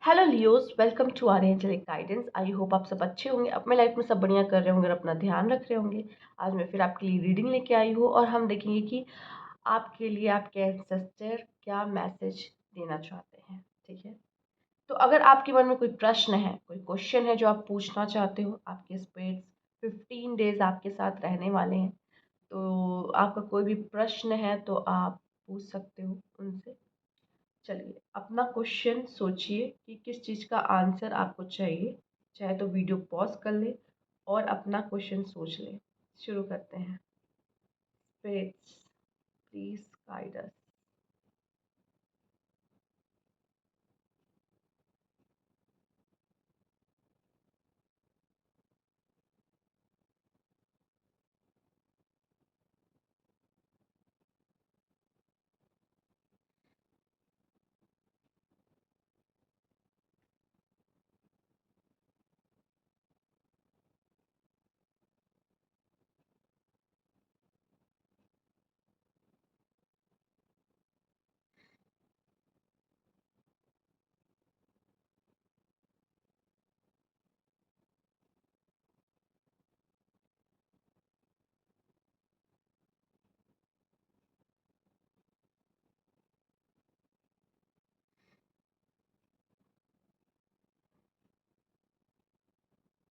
Hello Leos, welcome to our angelic guidance. I hope आप सब अच्छे होंगे, अपने लाइफ में सब बढ़िया कर रहे होंगे और अपना ध्यान रख रहे होंगे। आज मैं फिर आपके लिए रीडिंग लेके आई हूँ और हम देखेंगे कि आपके लिए आपके एंसेस्टर क्या मैसेज देना चाहते हैं। ठीक है, तो अगर आपके मन में कोई प्रश्न है, कोई क्वेश्चन है जो आप पूछना चाहते हो, आपके स्पिरिट्स 15 डेज आपके साथ रहने वाले हैं, तो आपका कोई भी प्रश्न है तो आप पूछ सकते हो उनसे। चलिए, अपना क्वेश्चन सोचिए कि किस चीज़ का आंसर आपको चाहिए। चाहे तो वीडियो पॉज कर ले और अपना क्वेश्चन सोच ले। शुरू करते हैं। Spirits, please guide us.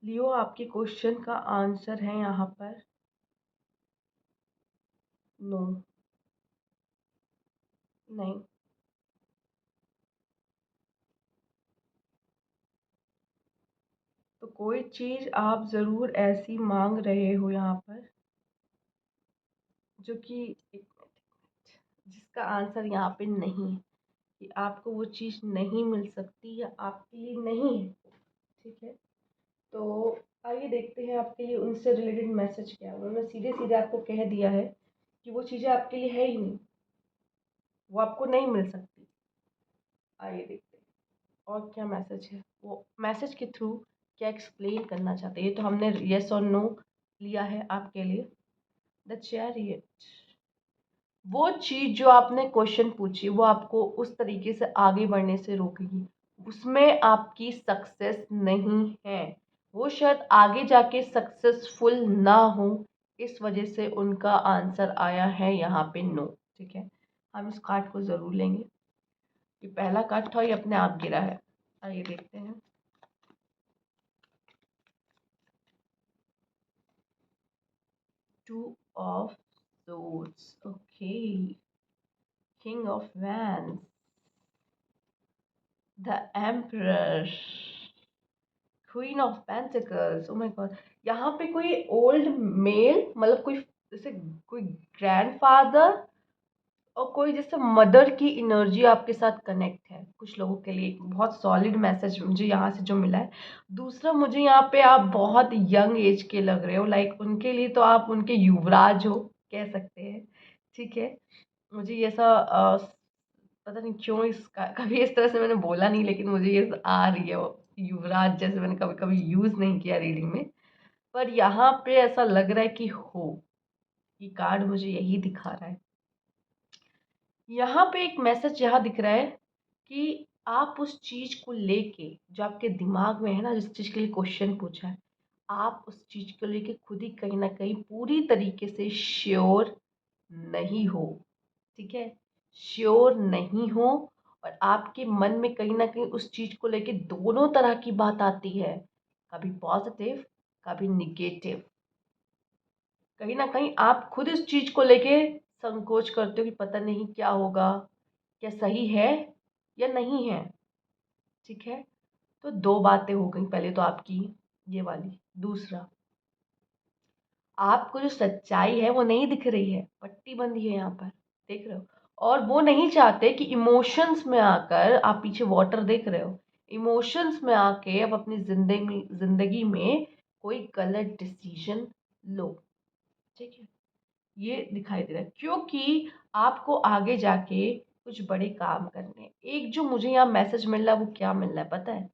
Leo, आपके क्वेश्चन का आंसर है यहाँ पर नो। नहीं। तो कोई चीज़ आप ज़रूर ऐसी मांग रहे हो यहाँ पर जो कि जिसका आंसर यहाँ पे नहीं है, कि आपको वो चीज़ नहीं मिल सकती या आपके लिए नहीं है। ठीक है, तो आइए देखते हैं आपके लिए उनसे रिलेटेड मैसेज क्या है। उन्होंने सीधे सीधे आपको कह दिया है कि वो चीज़ें आपके लिए है ही नहीं, वो आपको नहीं मिल सकती। आइए देखते हैं और क्या मैसेज है, वो मैसेज के थ्रू क्या एक्सप्लेन करना चाहते हैं। ये तो हमने यस और नो लिया है आपके लिए। द चैरियट, वो चीज़ जो आपने क्वेश्चन पूछी वो आपको उस तरीके से आगे बढ़ने से रोकेगी, उसमें आपकी सक्सेस नहीं है। वो शायद आगे जाके सक्सेसफुल ना हो, इस वजह से उनका आंसर आया है यहाँ पे नो। ठीक है, हम इस कार्ड को ज़रूर लेंगे। ये पहला कार्ड था, ये अपने आप गिरा है। आइए देखते हैं। Two of swords, okay. King of wands, the emperor, queen of pentacles. Oh my God, यहाँ पे कोई ओल्ड मेल, मतलब कोई जैसे कोई ग्रैंडफादर और कोई जैसे मदर की एनर्जी आपके साथ कनेक्ट है कुछ लोगों के लिए। एक बहुत सॉलिड मैसेज मुझे यहाँ से जो मिला है। दूसरा, मुझे यहाँ पे आप बहुत यंग एज के लग रहे हो, लाइक उनके लिए तो आप उनके युवराज हो, कह सकते हैं। ठीक है, मुझे ये ऐसा पता नहीं क्यों इसका कभी इस तरह से मैंने बोला नहीं, लेकिन मुझे ये आ रही है वो युवराज जैसे मैंने कभी कभी यूज नहीं किया रीडिंग में। पर यहाँ पे ऐसा लग रहा है कि हो, ये कार्ड मुझे यही दिखा रहा है। यहाँ पे एक मैसेज यहाँ दिख रहा है कि आप उस चीज को लेके जो आपके दिमाग में है ना, जिस चीज के लिए क्वेश्चन पूछा है, आप उस चीज को लेके खुद ही कहीं ना कहीं पूरी तरीके से श्योर नहीं हो। ठीक है, श्योर नहीं हो। और आपके मन में कहीं ना कहीं उस चीज को लेके दोनों तरह की बात आती है, कभी पॉजिटिव, कभी निगेटिव। कहीं ना कहीं आप खुद इस चीज को लेके संकोच करते हो कि पता नहीं क्या होगा, क्या सही है या नहीं है। ठीक है, तो दो बातें हो गई, पहले तो आपकी ये वाली। दूसरा, आपको जो सच्चाई है वो नहीं दिख रही है, पट्टी बंधी है यहाँ पर, देख रहे हो। और वो नहीं चाहते कि इमोशंस में आकर, आप पीछे वाटर देख रहे हो, इमोशंस में आके अब अपनी जिंदगी में कोई गलत डिसीजन लो। ठीक है, ये दिखाई दे रहा है क्योंकि आपको आगे जाके कुछ बड़े काम करने हैं। एक जो मुझे यहाँ मैसेज मिल रहा है वो क्या मिल रहा है पता है,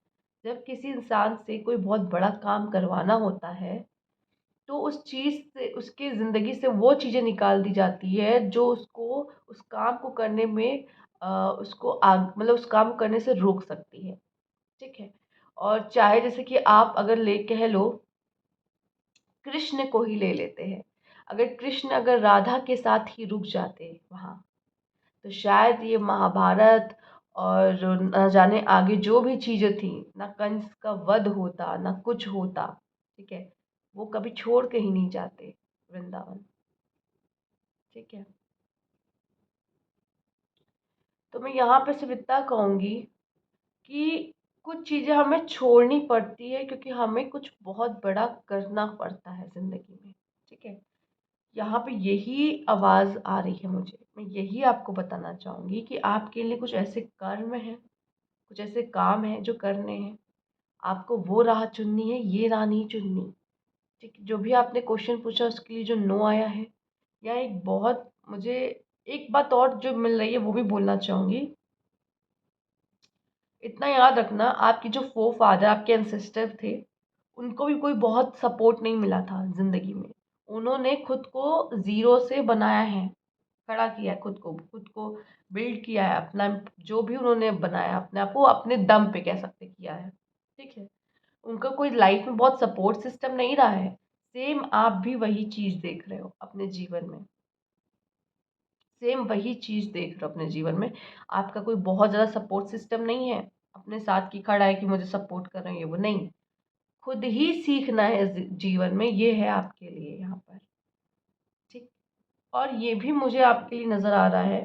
जब किसी इंसान से कोई बहुत बड़ा काम करवाना होता है तो उस चीज़ से, उसकी ज़िंदगी से वो चीज़ें निकाल दी जाती है जो उसको उस काम को करने में उसको आग मतलब उस काम को करने से रोक सकती है। ठीक है। और चाहे जैसे कि आप अगर ले कह लो, कृष्ण को ही ले लेते हैं। अगर कृष्ण अगर राधा के साथ ही रुक जाते वहाँ, तो शायद ये महाभारत और न जाने आगे जो भी चीज़ें थी, ना कंस का वध होता ना कुछ होता। ठीक है। वो कभी छोड़ के ही नहीं जाते वृंदावन। ठीक है। तो मैं यहाँ पे सिर्फ इतना कहूँगी कि कुछ चीज़ें हमें छोड़नी पड़ती है, क्योंकि हमें कुछ बहुत बड़ा करना पड़ता है ज़िंदगी में। ठीक है। यहाँ पे यही आवाज़ आ रही है मुझे, मैं यही आपको बताना चाहूँगी कि आपके लिए कुछ ऐसे कर्म हैं, कुछ ऐसे काम हैं जो करने हैं। आपको वो राह चुननी है, ये राह नहीं चुननी। ठीक, जो भी आपने क्वेश्चन पूछा उसके लिए जो नो आया है, या एक बहुत मुझे एक बात और जो मिल रही है वो भी बोलना चाहूँगी। इतना याद रखना, आपकी जो फादर आपके एंसेस्टर थे, उनको भी कोई बहुत सपोर्ट नहीं मिला था ज़िंदगी में। उन्होंने खुद को ज़ीरो से बनाया है, खड़ा किया है खुद को बिल्ड किया है अपना। जो भी उन्होंने बनाया अपने आप को अपने दम पे कह सकते किया है। ठीक है। उनका कोई लाइफ में बहुत सपोर्ट सिस्टम नहीं रहा है। सेम आप भी वही चीज़ देख रहे हो अपने जीवन में। सेम वही चीज़ देख रहे हो अपने जीवन में। आपका कोई बहुत ज़्यादा सपोर्ट सिस्टम नहीं है अपने साथ की खड़ा है कि मुझे सपोर्ट कर रहे हैं, ये वो नहीं। खुद ही सीखना है जीवन में, ये है आपके लिए यहाँ पर। ठीक। और ये भी मुझे आपके लिए नज़र आ रहा है,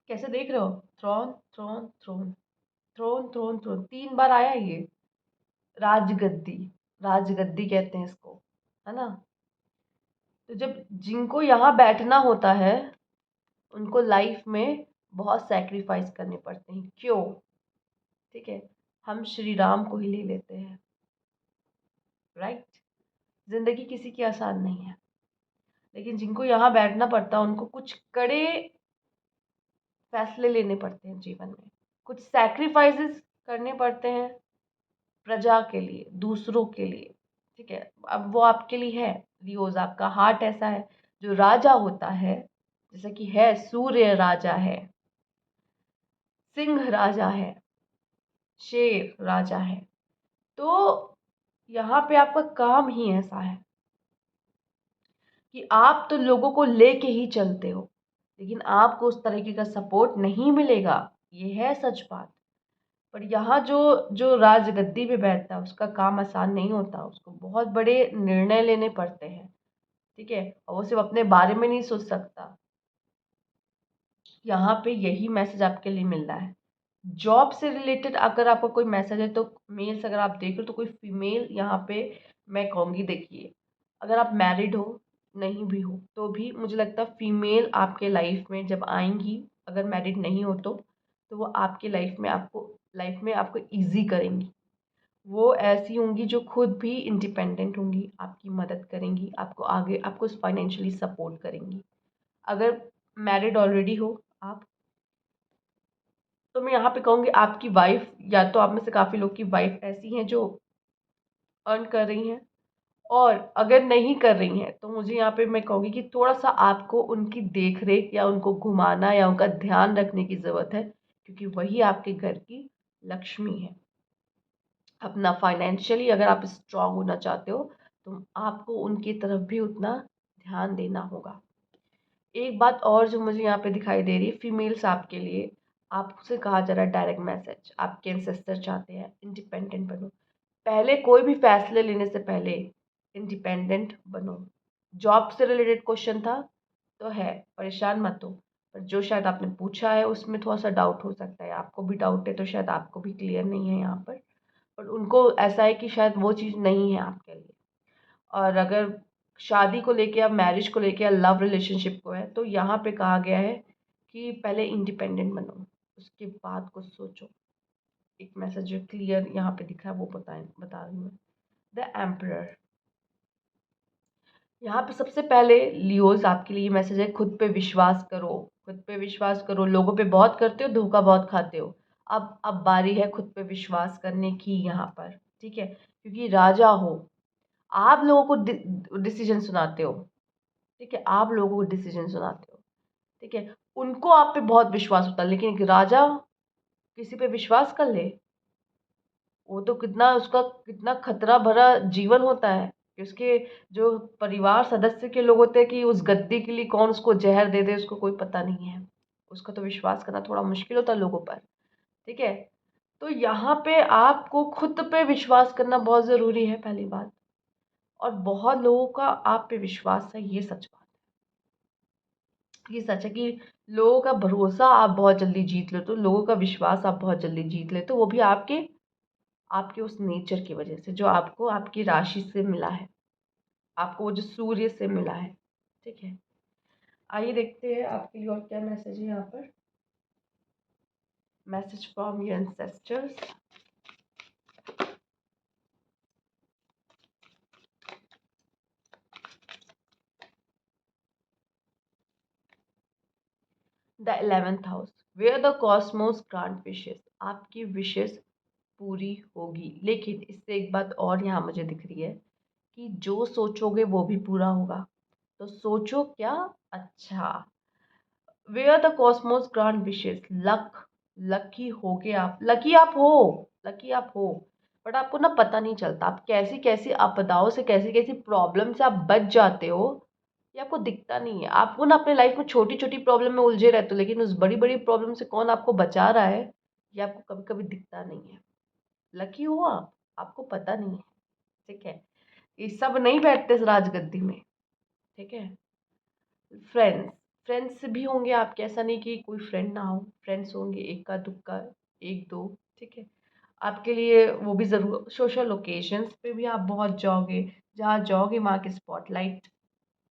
कैसे देख रहे हो, throne throne throne throne throne throne 3 बार आया है ये। राजगद्दी, राजगद्दी कहते हैं इसको, है ना। तो जब जिनको यहाँ बैठना होता है, उनको लाइफ में बहुत सैक्रिफाइस करने पड़ते हैं। क्यों? ठीक है। हम श्री राम को ही ले लेते हैं। राइट। जिंदगी किसी की आसान नहीं है, लेकिन जिनको यहाँ बैठना पड़ता है उनको कुछ कड़े फैसले लेने पड़ते हैं जीवन में, कुछ सैक्रिफाइसेस करने पड़ते हैं प्रजा के लिए, दूसरों के लिए। ठीक है। अब वो आपके लिए है। लियोज आपका हार्ट ऐसा है, जो राजा होता है, जैसे कि है सूर्य राजा है, सिंह राजा है, शेर राजा है। तो यहाँ पे आपका काम ही ऐसा है कि आप तो लोगों को लेके ही चलते हो, लेकिन आपको उस तरीके का सपोर्ट नहीं मिलेगा। ये है सच बात। पर यहाँ जो जो राजगद्दी पे बैठता है उसका काम आसान नहीं होता, उसको बहुत बड़े निर्णय लेने पड़ते हैं। ठीक है। और वो सिर्फ अपने बारे में नहीं सोच सकता। यहाँ पे यही मैसेज आपके लिए मिल रहा है। जॉब से रिलेटेड अगर आपका कोई मैसेज है, तो मेल्स अगर आप देख रहे हो तो कोई फीमेल यहाँ पे मैं कहूँगी, देखिए, अगर आप मैरिड हो, नहीं भी हो, तो भी मुझे लगता है फीमेल आपके लाइफ में जब आएंगी, अगर मैरिड नहीं हो तो वो आपके लाइफ में आपको इजी करेंगी। वो ऐसी होंगी जो खुद भी इंडिपेंडेंट होंगी, आपकी मदद करेंगी, आपको आगे आपको फाइनेंशियली सपोर्ट करेंगी। अगर मैरिड ऑलरेडी हो आप, तो मैं यहाँ पे कहूँगी आपकी वाइफ, या तो आप में से काफ़ी लोग की वाइफ ऐसी हैं जो अर्न कर रही हैं। और अगर नहीं कर रही हैं, तो मुझे यहाँ पे मैं कहूँगी कि थोड़ा सा आपको उनकी देख रेख या उनको घुमाना या उनका ध्यान रखने की ज़रूरत है, क्योंकि वही आपके घर की लक्ष्मी है। अपना फाइनेंशियली अगर आप स्ट्रांग होना चाहते हो, तो आपको उनकी तरफ भी उतना ध्यान देना होगा। एक बात और जो मुझे यहाँ पे दिखाई दे रही है फीमेल्स आपके लिए, आपसे कहा जा रहा है डायरेक्ट मैसेज, आपके एंसेस्टर चाहते हैं इंडिपेंडेंट बनो। पहले कोई भी फैसले लेने से पहले इंडिपेंडेंट बनो। जॉब से रिलेटेड क्वेश्चन था तो है, परेशान मत हो। पर जो शायद आपने पूछा है उसमें थोड़ा सा डाउट हो सकता है, आपको भी डाउट है तो शायद आपको भी क्लियर नहीं है यहाँ पर उनको ऐसा है कि शायद वो चीज़ नहीं है आपके लिए। और अगर शादी को लेके या मैरिज को लेके या लव रिलेशनशिप को है, तो यहाँ पे कहा गया है कि पहले इंडिपेंडेंट बनो, उसके बाद कुछ सोचो। एक मैसेज जो क्लियर यहाँ पे दिख रहा है वो बता रही हूँ मैं। द एम्परर, यहाँ पे सबसे पहले लियोज आपके लिए मैसेज है, खुद पे विश्वास करो। खुद पे विश्वास करो। लोगों पे बहुत करते हो, धोखा बहुत खाते हो। अब बारी है खुद पे विश्वास करने की यहाँ पर। ठीक है। क्योंकि राजा हो, आप लोगों को डिसीजन सुनाते हो। ठीक है। आप लोगों को डिसीजन सुनाते हो। ठीक है, उनको आप पे बहुत विश्वास होता है, लेकिन एक राजा किसी पे विश्वास कर ले, वो तो कितना उसका कितना खतरा भरा जीवन होता है कि उसके जो परिवार सदस्य के लोग होते हैं कि उस गद्दी के लिए कौन उसको जहर दे दे उसको कोई पता नहीं है। उसका तो विश्वास करना थोड़ा मुश्किल होता है लोगों पर। ठीक है, तो यहाँ पे आपको खुद पे विश्वास करना बहुत ज़रूरी है पहली बात। और बहुत लोगों का आप पे विश्वास है, ये सच बात है। ये सच है कि लोगों का भरोसा आप बहुत जल्दी जीत लेते हो, लोगों का विश्वास आप बहुत जल्दी जीत लेते हो, वो भी आपके आपके उस नेचर की वजह से जो आपको आपकी राशि से मिला है, आपको वो जो सूर्य से मिला है। ठीक है, आइए देखते हैं आपके लिए और क्या मैसेज है यहाँ पर। Message from your ancestors. The 11th house, where the cosmos grant wishes, आपकी विशेस पूरी होगी। लेकिन इससे एक बात और यहाँ मुझे दिख रही है कि जो सोचोगे वो भी पूरा होगा। तो सोचो क्या, अच्छा, where the cosmos grant wishes, lucky होगे आप, लकी आप हो, बट आपको ना पता नहीं चलता आप कैसी कैसी आपदाओं से, कैसी कैसी प्रॉब्लम से आप बच जाते हो, ये आपको दिखता नहीं है। आपको ना अपने लाइफ में छोटी छोटी प्रॉब्लम में उलझे रहते हो, लेकिन उस बड़ी बड़ी प्रॉब्लम से कौन आपको बचा रहा है ये आपको कभी कभी दिखता नहीं है। लकी हो आप, आपको पता नहीं है। ठीक है, ये सब नहीं बैठते इस राजगद्दी में। ठीक है, फ्रेंड्स, फ्रेंड्स भी होंगे आपके, ऐसा नहीं कि कोई फ्रेंड ना हो, फ्रेंड्स होंगे इक्का दुक्का, एक दो। ठीक है, आपके लिए वो भी ज़रूर, सोशल ओकेजन्स पे भी आप बहुत जाओगे, जहाँ जाओगे वहाँ की स्पॉटलाइट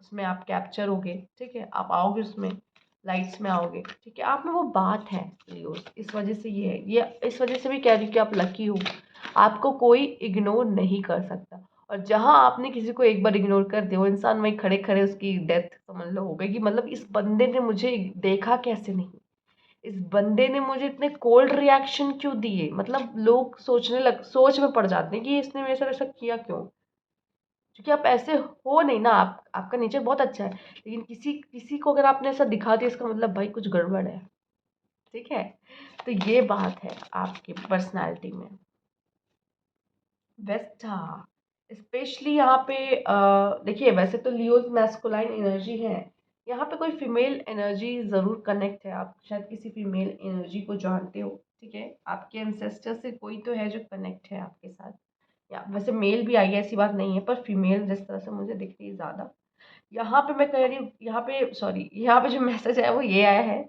उसमें आप कैप्चर होगे। ठीक है, आप आओगे उसमें, लाइट्स में आओगे। ठीक है, आप में वो बात है लियोस, इस वजह से ये है, ये इस वजह से भी कह रही हूँ कि आप लकी हो। आपको कोई इग्नोर नहीं कर सकता, और जहाँ आपने किसी को एक बार इग्नोर कर दिया, वो इंसान वहीं खड़े खड़े उसकी डेथ समझ लो हो गई कि मतलब इस बंदे ने मुझे देखा कैसे नहीं, इस बंदे ने मुझे इतने कोल्ड रिएक्शन क्यों दिए। मतलब लोग सोच में पड़ जाते हैं कि इसने मेरे साथ ऐसा किया क्यों, क्योंकि आप ऐसे हो नहीं ना, आप आपका नेचर बहुत अच्छा है, लेकिन किसी किसी को अगर आपने ऐसा दिखा दिया इसका मतलब भाई कुछ गड़बड़ है। ठीक है, तो ये बात है आपकी पर्सनालिटी में। वेस्ट, हाँ, स्पेशली यहाँ पे देखिए, वैसे तो लियोज मैस्कुलाइन एनर्जी है, यहाँ पे कोई फीमेल एनर्जी ज़रूर कनेक्ट है, आप शायद किसी फीमेल एनर्जी को जानते हो। ठीक है, आपके एंसेस्टर से कोई तो है जो कनेक्ट है आपके साथ, या वैसे मेल भी आई है ऐसी बात नहीं है, पर फीमेल जिस तरह से मुझे दिख रही है ज़्यादा। यहाँ पे मैं कह रही हूँ, यहाँ पे सॉरी, यहाँ पे जो मैसेज है वो ये आया है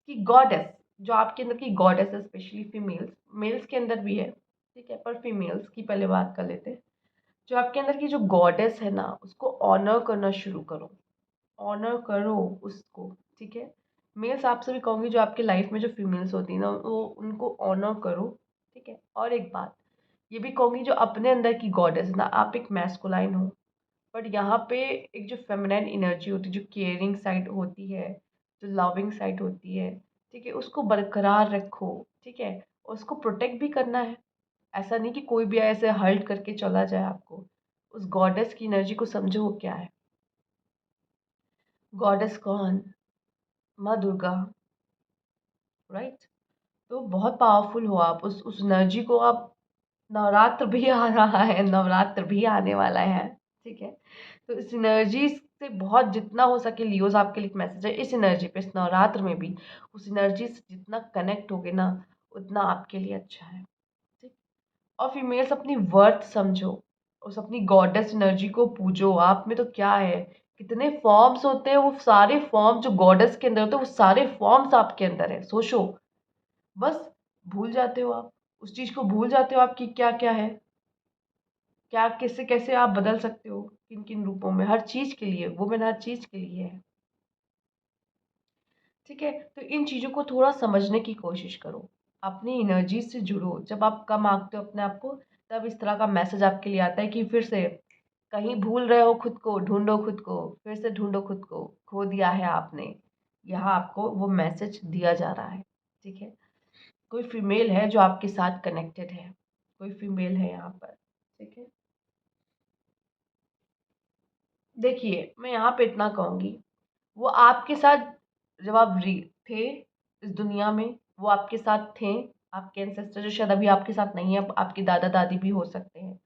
कि गॉडेस, जो आपके अंदर की गॉडेस है, स्पेशली फीमेल्स, मेल्स के अंदर भी है। ठीक है, पर फीमेल्स की पहले बात कर लेते हैं। जो आपके अंदर की जो गॉडेस है ना, उसको ऑनर करना शुरू करो, ऑनर करो उसको। ठीक है, मेल्स आपसे भी कहूँगी, जो आपके लाइफ में जो फीमेल्स होती हैं ना, वो उनको ऑनर करो। ठीक है, और एक बात ये भी कहूँगी, जो अपने अंदर की गॉडेस ना, आप एक मैस्कुलाइन हो, बट यहाँ पे एक जो फेमिनाइन एनर्जी होती है, जो केयरिंग साइड होती है, जो लविंग साइड होती है, ठीक है, उसको बरकरार रखो। ठीक है, और उसको प्रोटेक्ट भी करना है। ऐसा नहीं कि कोई भी ऐसे हर्ट करके चला जाए आपको। उस गॉडेस की एनर्जी को समझो वो क्या है। गॉडेस कौन, माँ दुर्गा, राइट। तो बहुत पावरफुल हो आप, उस एनर्जी को आप, नवरात्र भी आ रहा है, नवरात्र भी आने वाला है। ठीक है, तो इस एनर्जी से बहुत जितना हो सके लियोज, आपके लिए एक मैसेज है, इस एनर्जी पे, इस नवरात्र में भी उस एनर्जी से जितना कनेक्ट होगे ना, उतना आपके लिए अच्छा है। ठीक, और फीमेल्स अपनी वर्थ समझो, उस अपनी गॉडेस एनर्जी को पूजो। आप में तो क्या है, कितने फॉर्म्स होते हैं, वो सारे फॉर्म जो गॉडेस के अंदर होते हैं, वो सारे फॉर्म्स आपके अंदर है, सोचो। बस भूल जाते हो आप, उस चीज को भूल जाते हो आप कि क्या क्या है, क्या कैसे कैसे आप बदल सकते हो, किन किन रूपों में, हर चीज के लिए, वुमेन हर चीज के लिए है। ठीक है, तो इन चीजों को थोड़ा समझने की कोशिश करो, अपनी एनर्जी से जुड़ो। जब आप कम आंकते हो अपने आप को, तब इस तरह का मैसेज आपके लिए आता है कि फिर से कहीं भूल रहे हो खुद को, ढूंढो खुद को, फिर से ढूंढो खुद को, खो दिया है आपने। यहाँ आपको वो मैसेज दिया जा रहा है। ठीक है, कोई फीमेल है जो आपके साथ कनेक्टेड है, कोई फीमेल है यहाँ पर। ठीक है, देखिए मैं यहाँ पे इतना कहूँगी, वो आपके साथ जब आप थे इस दुनिया में, वो आपके साथ थे, आपके एंसेस्टर जो शायद अभी आपके साथ नहीं है, अब आपके दादा दादी भी हो सकते हैं,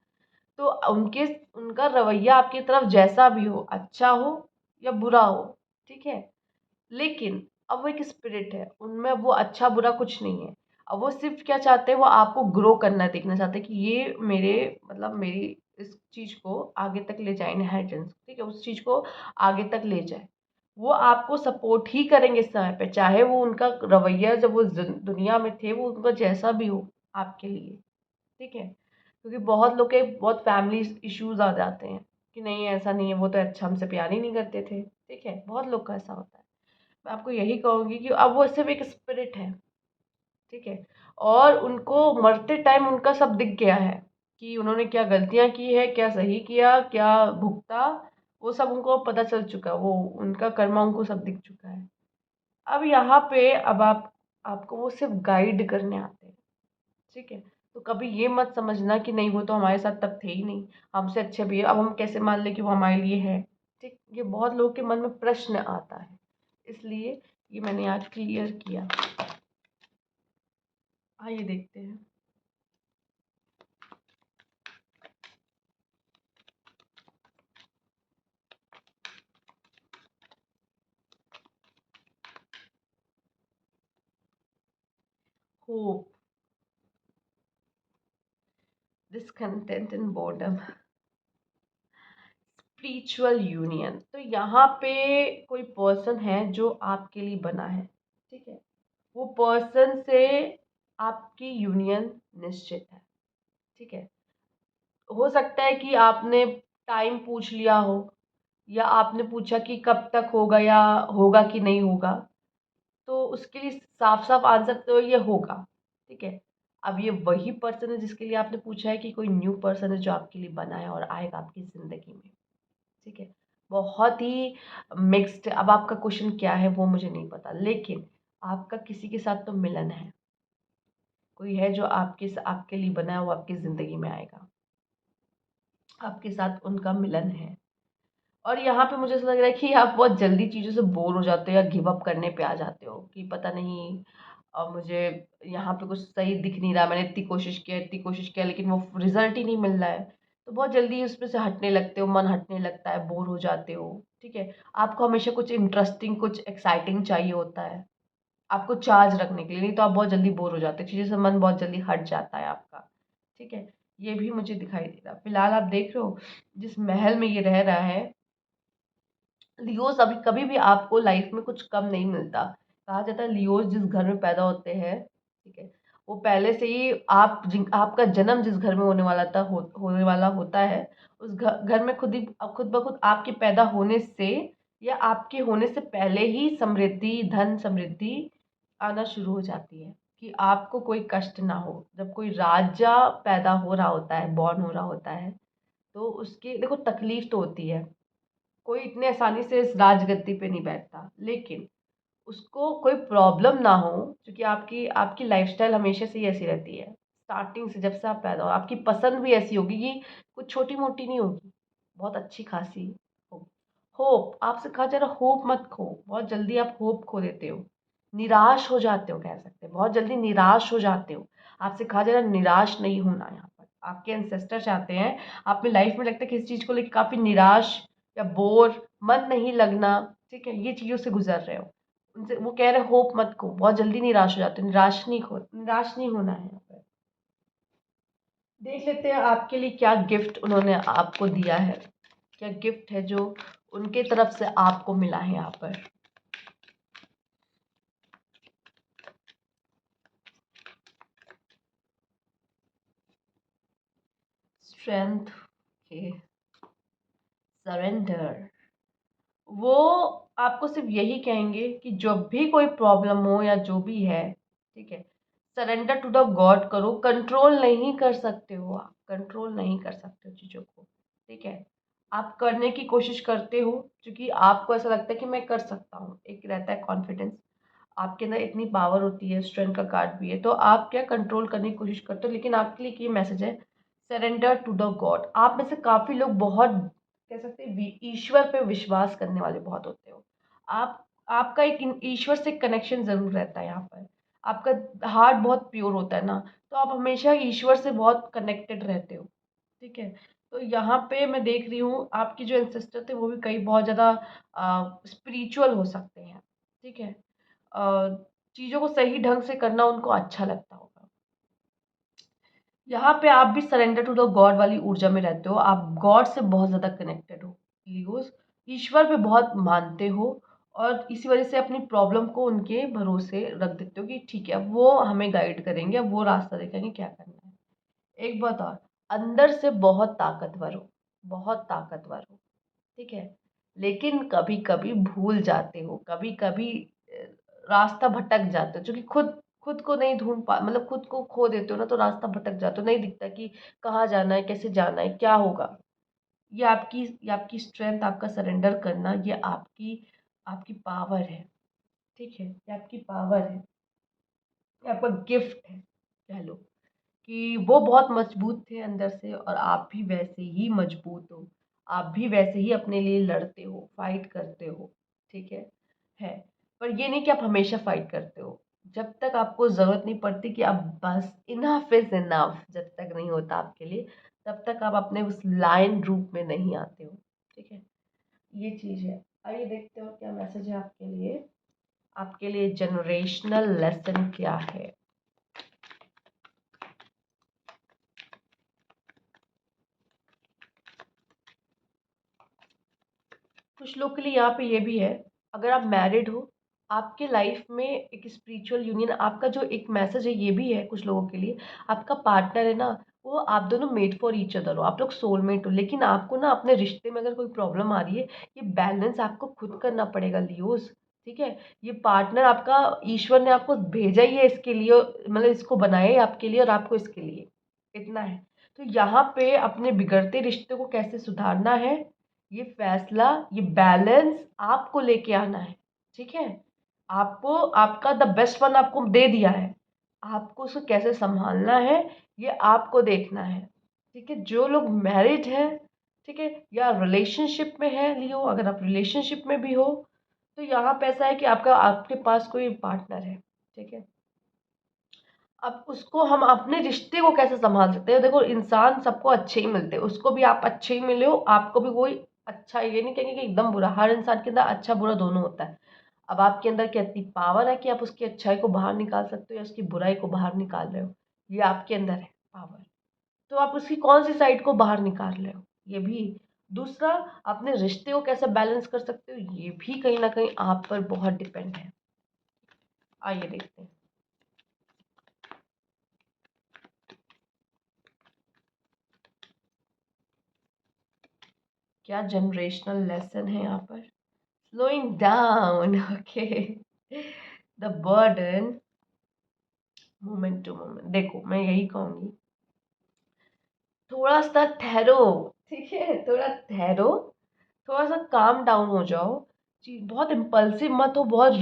तो उनके उनका रवैया आपकी तरफ जैसा भी हो, अच्छा हो या बुरा हो, ठीक है, लेकिन अब वो एक स्पिरिट है, उनमें वो अच्छा बुरा कुछ नहीं है। अब वो सिर्फ क्या चाहते हैं, वो आपको ग्रो करना देखना चाहते हैं कि ये मेरे मतलब मेरी इस चीज को आगे तक ले जाए, इनहेरिटेंस, ठीक है, उस चीज को आगे तक ले जाए। वो आपको सपोर्ट ही करेंगे इस समय पे, चाहे वो उनका रवैया जब वो दुनिया में थे वो उनका जैसा भी हो आपके लिए, ठीक है, क्योंकि बहुत लोग के बहुत फैमिली इश्यूज आ जाते हैं कि नहीं ऐसा नहीं है, वो तो अच्छा हमसे प्यार ही नहीं करते थे, ठीक है, बहुत लोग का ऐसा होता है। मैं आपको यही कहूँगी कि अब वो सिर्फ एक स्पिरिट है, ठीक है, और उनको मरते टाइम उनका सब दिख गया है कि उन्होंने क्या गलतियाँ की है, क्या सही किया, क्या भुगता, वो सब उनको पता चल चुका है, वो उनका कर्मा उनको सब दिख चुका है। अब यहाँ पे अब आपको वो सिर्फ गाइड करने आते हैं, ठीक है, तो कभी ये मत समझना कि नहीं वो तो हमारे साथ तब थे ही नहीं, हमसे अच्छे भी है, अब हम कैसे मान लें कि वो हमारे लिए है, ठीक, ये बहुत लोगों के मन में प्रश्न आता है, इसलिए ये मैंने आज क्लियर किया। आइए देखते हैं। Hope, discontent and boredom, spiritual union, तो यहाँ पे कोई पर्सन है जो आपके लिए बना है, ठीक है, वो पर्सन से आपकी यूनियन निश्चित है, ठीक है, हो सकता है कि आपने टाइम पूछ लिया हो, या आपने पूछा कि कब तक होगा या होगा कि नहीं होगा, तो उसके लिए साफ साफ आंसर तो ये होगा, ठीक है। अब ये वही पर्सन है जिसके लिए आपने पूछा है कि कोई न्यू पर्सन है जो आपके लिए बना है और आएगा आपकी ज़िंदगी में, ठीक है। बहुत ही मिक्स्ड, अब आपका क्वेश्चन क्या है वो मुझे नहीं पता, लेकिन आपका किसी के साथ तो मिलन है, कोई है जो आपके लिए बना है, वो आपकी ज़िंदगी में आएगा, आपके साथ उनका मिलन है। और यहाँ पे मुझे ऐसा लग रहा है कि आप बहुत जल्दी चीज़ों से बोर हो जाते हो या गिव अप करने पे आ जाते हो कि पता नहीं, मुझे यहाँ पे कुछ सही दिख नहीं रहा, मैंने इतनी कोशिश किया लेकिन वो रिजल्ट ही नहीं मिल रहा है, तो बहुत जल्दी उसमें से हटने लगते हो, मन हटने लगता है, बोर हो जाते हो, ठीक है। आपको हमेशा कुछ इंटरेस्टिंग, कुछ एक्साइटिंग चाहिए होता है आपको चार्ज रखने के लिए, नहीं तो आप बहुत जल्दी बोर हो जाते हो, चीज़ों से मन बहुत जल्दी हट जाता है आपका, ठीक है। ये भी मुझे दिखाई दे रहा, फिलहाल आप देख रहे हो जिस महल में ये रह रहा है, लियोस, अभी कभी भी आपको लाइफ में कुछ कम नहीं मिलता। कहा जाता है लियोस जिस घर में पैदा होते हैं, ठीक है, वो पहले से ही आपका जन्म जिस घर में होने वाला होने वाला होता है, उस घर में खुद ब खुद आपके पैदा होने से या आपके होने से पहले ही समृद्धि, धन समृद्धि आना शुरू हो जाती है, कि आपको कोई कष्ट ना हो। जब कोई राजा पैदा हो रहा होता है, बॉर्न हो रहा होता है, तो उसकी देखो तकलीफ तो होती है, कोई इतने आसानी से इस राजगद्दी पे नहीं बैठता, लेकिन उसको कोई प्रॉब्लम ना हो, क्योंकि आपकी आपकी लाइफस्टाइल हमेशा से ही ऐसी रहती है, स्टार्टिंग से जब से आप पैदा हो आपकी पसंद भी ऐसी होगी कि कुछ छोटी मोटी नहीं होगी, बहुत अच्छी खासी हो। होप, आपसे कहा जा रहा होप मत खो, बहुत जल्दी आप होप खो देते हो, निराश हो जाते हो, कह सकते हैं बहुत जल्दी निराश हो जाते हो। आपसे कहा जा रहा है निराश नहीं होना, यहाँ पर आपके एंसेस्टर चाहते हैं, आप में लाइफ में लगता है किसी चीज़ को लेकर काफ़ी निराश या बोर, मन नहीं लगना, ठीक है, ये चीज़ों से गुजर रहे हो, उनसे वो कह रहे होप मत खो, बहुत जल्दी निराश हो जाते हो, निराश नहीं होना है यहाँ पर। देख लेते हैं आपके लिए क्या गिफ्ट उन्होंने आपको दिया है, क्या गिफ्ट है जो उनके तरफ से आपको मिला है यहाँ पर। स्ट्रेंथ के, सरेंडर, वो आपको सिर्फ यही कहेंगे कि जब भी कोई प्रॉब्लम हो या जो भी है, ठीक है, सरेंडर टू द गॉड करो, कंट्रोल नहीं कर सकते हो, आप कंट्रोल नहीं कर सकते हो चीज़ों को, ठीक है, आप करने की कोशिश करते हो क्योंकि आपको ऐसा लगता है कि मैं कर सकता हूँ, एक रहता है कॉन्फिडेंस, आपके अंदर इतनी पावर होती है, स्ट्रेंथ का कार्ड भी है, तो आप क्या कंट्रोल करने की कोशिश करते हो, लेकिन आपके लिए ये मैसेज है, सरेंडर टू द गॉड। आप में से काफ़ी लोग बहुत कह सकते हैं ईश्वर पे विश्वास करने वाले बहुत होते हो, आप आपका एक ईश्वर से कनेक्शन ज़रूर रहता है यहाँ पर। आपका हार्ट बहुत प्योर होता है ना, तो आप हमेशा ईश्वर से बहुत कनेक्टेड रहते हो, ठीक है? तो यहाँ पे मैं देख रही हूँ आपके जो एंसेस्टर थे वो भी कई बहुत ज़्यादा स्पिरिचुअल हो सकते हैं, ठीक है? अ, चीज़ों को सही ढंग से करना उनको अच्छा लगता होगा। यहाँ पे आप भी सरेंडर टू द गॉड वाली ऊर्जा में रहते हो, आप गॉड से बहुत ज़्यादा कनेक्टेड हो लियोस, ईश्वर पे बहुत मानते हो और इसी वजह से अपनी प्रॉब्लम को उनके भरोसे रख देते हो कि ठीक है, अब वो हमें गाइड करेंगे, अब वो रास्ता दिखाएंगे क्या करना है। एक बात और, अंदर से बहुत ताकतवर हो, बहुत ताकतवर हो, ठीक है? लेकिन कभी-कभी भूल जाते हो, कभी-कभी रास्ता भटक जाते हो, क्योंकि खुद खुद को नहीं ढूँढ पा मतलब खुद को खो देते हो ना, तो रास्ता भटक जाते हो, नहीं दिखता कि कहाँ जाना है, कैसे जाना है, क्या होगा? ये आपकी स्ट्रेंथ, आपका सरेंडर करना, ये आपकी आपकी पावर है, ठीक है? ये आपकी पावर है, ये आपका गिफ्ट है, कह लो। कि वो बहुत मजबूत थे अंदर से और आप भी वैसे ही मजबूत हो। आप भी वैसे ही अपने लिए लड़ते हो, फाइट करते हो, ठीक है। पर ये नहीं कि आप हमेशा फाइट करते हो। जब तक आपको ज़रूरत नहीं पड़ती कि अब बस इनफ इज़ इनफ, जब तक नहीं होता आपके लिए, तब तक आप अपने उस लायन रूप में नहीं आते हो, ठीक है? ये चीज़ है। आइए देखते हो क्या मैसेज है आपके लिए। आपके लिए जनरेशनल लेसन क्या है? कुछ लोग के लिए यहाँ पे ये भी है, अगर आप मैरिड हो, आपके लाइफ में एक स्पिरिचुअल यूनियन, आपका जो एक मैसेज है ये भी है कुछ लोगों के लिए, आपका पार्टनर है ना, वो आप दोनों मेड फॉर ईच अदर हो, आप लोग सोलमेट हो, लेकिन आपको ना अपने रिश्ते में अगर कोई प्रॉब्लम आ रही है, ये बैलेंस आपको खुद करना पड़ेगा लियोस, ठीक है? ये पार्टनर आपका ईश्वर ने आपको भेजा ही है इसके लिए, मतलब इसको बनाया ही आपके लिए और आपको इसके लिए, इतना है। तो यहाँ पे अपने बिगड़ते रिश्ते को कैसे सुधारना है, ये फैसला, ये बैलेंस आपको लेके आना है, ठीक है? आपको आपका द बेस्ट वन आपको दे दिया है, आपको उसको कैसे संभालना है ये आपको देखना है, ठीक है? जो लोग मैरिड हैं, ठीक है, या रिलेशनशिप में है लियो, अगर आप रिलेशनशिप में भी हो, तो यहाँ पे ऐसा है कि आपके पास कोई पार्टनर है, ठीक है? अब उसको हम अपने रिश्ते को कैसे संभाल सकते हैं, देखो इंसान सबको अच्छे ही मिलते हैं, उसको भी आप अच्छे ही मिले हो, आपको भी कोई अच्छा, ये नहीं कहेंगे कि एकदम बुरा, हर इंसान के अंदर अच्छा बुरा दोनों होता है। अब आपके अंदर क्या इतनी पावर है कि आप उसकी अच्छाई को बाहर निकाल सकते हो या उसकी बुराई को बाहर निकाल रहे हो, ये आपके अंदर है पावर। तो आप उसकी कौन सी साइड को बाहर निकाल रहे हो, ये भी। दूसरा, अपने रिश्ते को कैसे बैलेंस कर सकते हो, ये भी कहीं ना कहीं आप पर बहुत डिपेंड है। आइए देखते हैं क्या जनरेशनल लेसन है यहाँ पर। Slowing down, okay. The burden, moment to moment, देखो मैं यही कहूंगी, थोड़ा सा ठहरो, ठीक है? थोड़ा ठहरो, थोड़ा सा काम डाउन हो जाओ, बहुत इम्पल्सिव मत हो, बहुत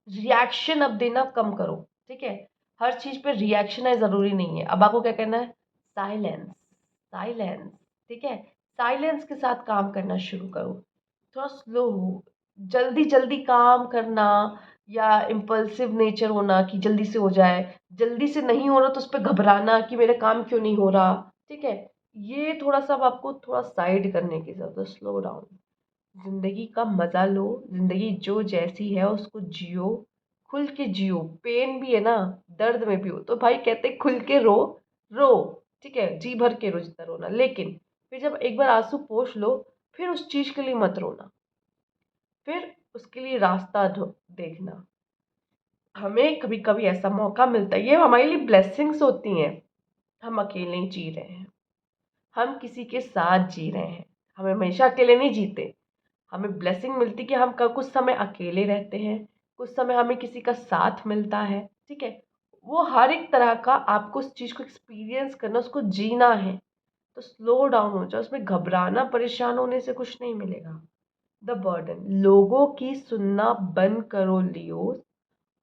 रिएक्शन अब देना कम करो, ठीक है? हर चीज पे रिएक्शन है जरूरी नहीं है, अब आपको क्या करना है, साइलेंस, साइलेंस, ठीक है? साइलेंस के साथ काम करना शुरू करो, थोड़ा स्लो हो, जल्दी जल्दी काम करना या इम्पल्सिव नेचर होना कि जल्दी से हो जाए, जल्दी से नहीं हो रहा तो उस पर घबराना कि मेरा काम क्यों नहीं हो रहा, ठीक है? ये थोड़ा सा अब आपको थोड़ा साइड करने की जरूरत है, स्लो डाउन, जिंदगी का मजा लो, जिंदगी जो जैसी है उसको जियो, खुल के जियो, पेन भी है ना, दर्द में भी हो तो भाई कहते हैं खुल के रो, रो, ठीक है, जी भर के रो जितना रोना, लेकिन फिर जब एक बार आंसू पोंछ लो, फिर उस चीज के लिए मत रोना, फिर उसके लिए रास्ता देखना। हमें कभी कभी ऐसा मौका मिलता है, ये हमारे लिए ब्लेसिंग्स होती हैं, हम अकेले ही जी रहे हैं, हम किसी के साथ जी रहे हैं, हम हमेशा अकेले नहीं जीते, हमें ब्लेसिंग मिलती कि हम कुछ समय अकेले रहते हैं, कुछ समय हमें किसी का साथ मिलता है, ठीक है? वो हर एक तरह का आपको उस चीज़ को एक्सपीरियंस करना, उसको जीना है, तो स्लो डाउन हो जाओ, उसमें घबराना परेशान होने से कुछ नहीं मिलेगा। द बर्डन, लोगों की सुनना बंद करो लियो,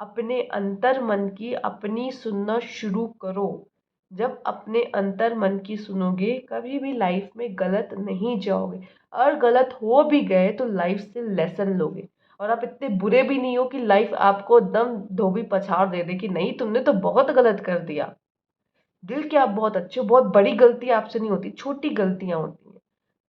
अपने अंतर मन की अपनी सुनना शुरू करो। जब अपने अंतर मन की सुनोगे कभी भी लाइफ में गलत नहीं जाओगे, और गलत हो भी गए तो लाइफ से लेसन लोगे। और आप इतने बुरे भी नहीं हो कि लाइफ आपको एकदम धोबी पछाड़ दे दे कि नहीं तुमने तो बहुत गलत कर दिया। दिल के आप बहुत अच्छे हो, बहुत बड़ी गलती आपसे नहीं होती, छोटी गलतियां होती हैं।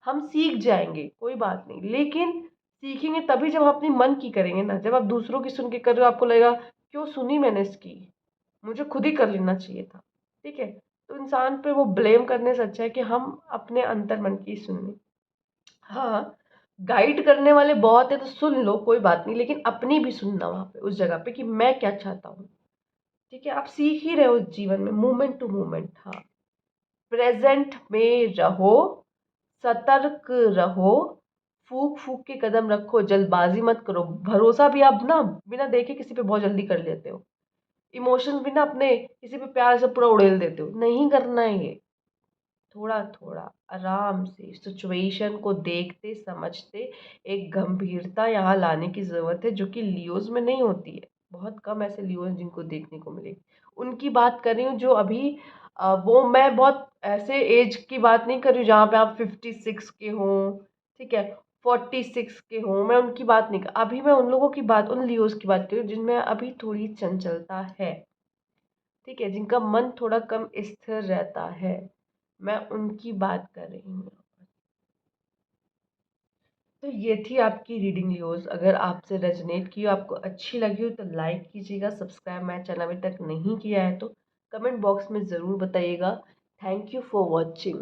हम सीख जाएंगे, कोई बात नहीं, लेकिन सीखेंगे तभी जब हम अपनी मन की करेंगे ना। जब आप दूसरों की सुन के कर रहे हो, आपको लगेगा क्यों सुनी मैंने इसकी, मुझे खुद ही कर लेना चाहिए था। ठीक है, तो इंसान पे वो ब्लेम करने से अच्छा है कि हम अपने अंतर मन की सुने। हाँ, गाइड करने वाले बहुत है तो सुन लो, कोई बात नहीं, लेकिन अपनी भी सुनना वहां पे, उस जगह पे, कि मैं क्या चाहता हूँ। ठीक है, आप सीख ही रहे हो जीवन में, मूवमेंट टू मूवमेंट। हाँ, प्रेजेंट में रहो, सतर्क रहो, फूक फूक के कदम रखो, जल्दबाजी मत करो। भरोसा भी आप ना बिना देखे किसी पे बहुत जल्दी कर लेते हो। इमोशंस भी ना अपने किसी पे प्यार से पूरा उड़ेल देते हो, नहीं करना है ये। थोड़ा थोड़ा आराम से सिचुएशन को देखते समझते एक गंभीरता यहाँ लाने की जरूरत है, जो कि लियोज में नहीं होती है। बहुत कम ऐसे लियोज जिनको देखने को मिले। उनकी बात कर रही हूँ जो अभी वो, मैं बहुत ऐसे एज की बात नहीं कर रही हूँ जहाँ पे आप 56 के हों, ठीक है, 46 के हों, मैं उनकी बात नहीं कर, अभी मैं उन लोगों की बात, उन लियोज की बात कर रही हूँ जिनमें अभी थोड़ी चंचलता है। ठीक है, जिनका मन थोड़ा कम स्थिर रहता है, मैं उनकी बात कर रही हूँ। तो ये थी आपकी रीडिंग लियोज। अगर आपसे रेजोनेट की हो, आपको अच्छी लगी हो, तो लाइक कीजिएगा। सब्सक्राइब मेरा चैनल अभी तक नहीं किया है तो कमेंट बॉक्स में ज़रूर बताइएगा। Thank you for watching.